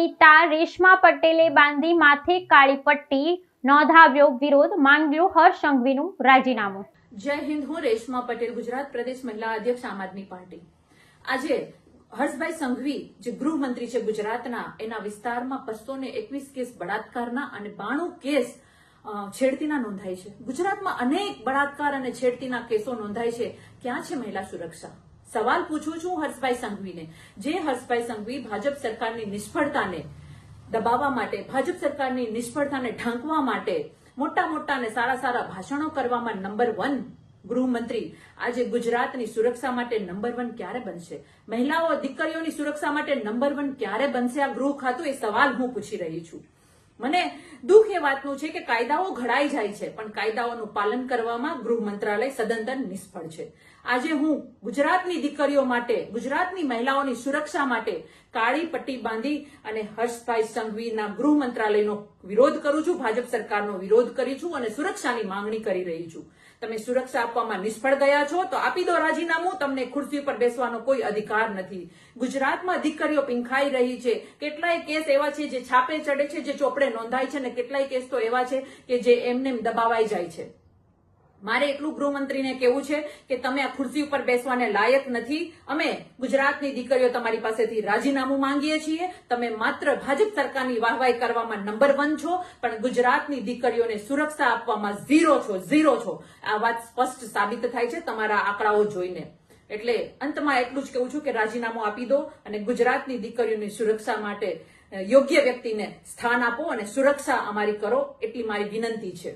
અસ્મિતા રેશમા પટેલે બાંધી માથે કાળી પટ્ટી, નોંધાવ્યો વિરોધ, માંગ્યું હર્ષ સંઘવીનું રાજીનામું। જય હિન્દ। હું રેશમા પટેલ, ગુજરાત પ્રદેશ મહિલા અધ્યક્ષ આમ આદમી પાર્ટી। આજે હર્ષભાઈ સંઘવી જે ગૃહમંત્રી છે ગુજરાતના, એના વિસ્તારમાં 221 કેસ બળાત્કારના અને 92 કેસ છેડતીના નોંધાય છે। ગુજરાતમાં અનેક બળાત્કાર અને છેડતીના કેસો નોંધાય છે। ક્યાં છે મહિલા સુરક્ષા? સવાલ પૂછું છું હર્ષભાઈ સંઘવીને। જે હર્ષભાઈ સંઘવી ભાજપ સરકારની નિષ્ફળતાને દબાવવા માટે, ભાજપ સરકારની નિષ્ફળતાને ઢાંકવા માટે મોટા અને સારા ભાષણો કરવામાં નંબર 1 ગૃહમંત્રી, આજે ગુજરાતની સુરક્ષા માટે નંબર 1 ક્યારે બનશે? મહિલાઓ, દીકરીઓની સુરક્ષા માટે નંબર 1 ક્યારે બનશે આ ગૃહ ખાતું? એ સવાલ હું પૂછી રહી છું। મને દુઃખ એ વાતનું છે કે કાયદાઓ ઘડાઈ જાય છે, પણ કાયદાઓનું પાલન કરવામાં ગૃહ મંત્રાલય સદંતર નિષ્ફળ છે। આજે હું ગુજરાતની દીકરીઓ માટે, ગુજરાતની મહિલાઓની સુરક્ષા માટે કાળી પટ્ટી બાંધી અને હર્ષભાઈ સંઘવીના ગૃહ મંત્રાલયનો વિરોધ કરું છું, ભાજપ સરકારનો વિરોધ કરી છું અને સુરક્ષાની માંગણી કરી રહી છું। તમે સુરક્ષા આપવામાં નિષ્ફળ ગયા છો તો આપી દો રાજીનામું। તમને ખુરશી પર બેસવાનો કોઈ અધિકાર નથી। ગુજરાતમાં દીકરીઓ પીંખાઈ રહી છે। કેટલાય કેસ એવા છે જે છાપે ચડે છે, જે ચોપડે નોંધાય છે, અને કેટલાય કેસ તો એવા છે કે જે એમને દબાવાઈ જાય છે। મારે એટલું ગૃહમંત્રીને કહેવું છે કે તમે આ ખુરશી ઉપર બેસવાને લાયક નથી। અમે ગુજરાતની દીકરીઓ તમારી પાસેથી રાજીનામું માંગીએ છીએ। તમે માત્ર ભાજપ સરકારની વાહવાઈ કરવામાં નંબર 1 છો, પણ ગુજરાતની દીકરીઓને સુરક્ષા આપવામાં ઝીરો છો। આ વાત સ્પષ્ટ સાબિત થાય છે તમારા આંકડાઓ જોઈને। એટલે અંતમાં એટલું જ કહેવું છું કે રાજીનામું આપી દો અને ગુજરાતની દીકરીઓની સુરક્ષા માટે યોગ્ય વ્યક્તિને સ્થાન આપો અને સુરક્ષા અમારી કરો, એટલી મારી વિનંતી છે।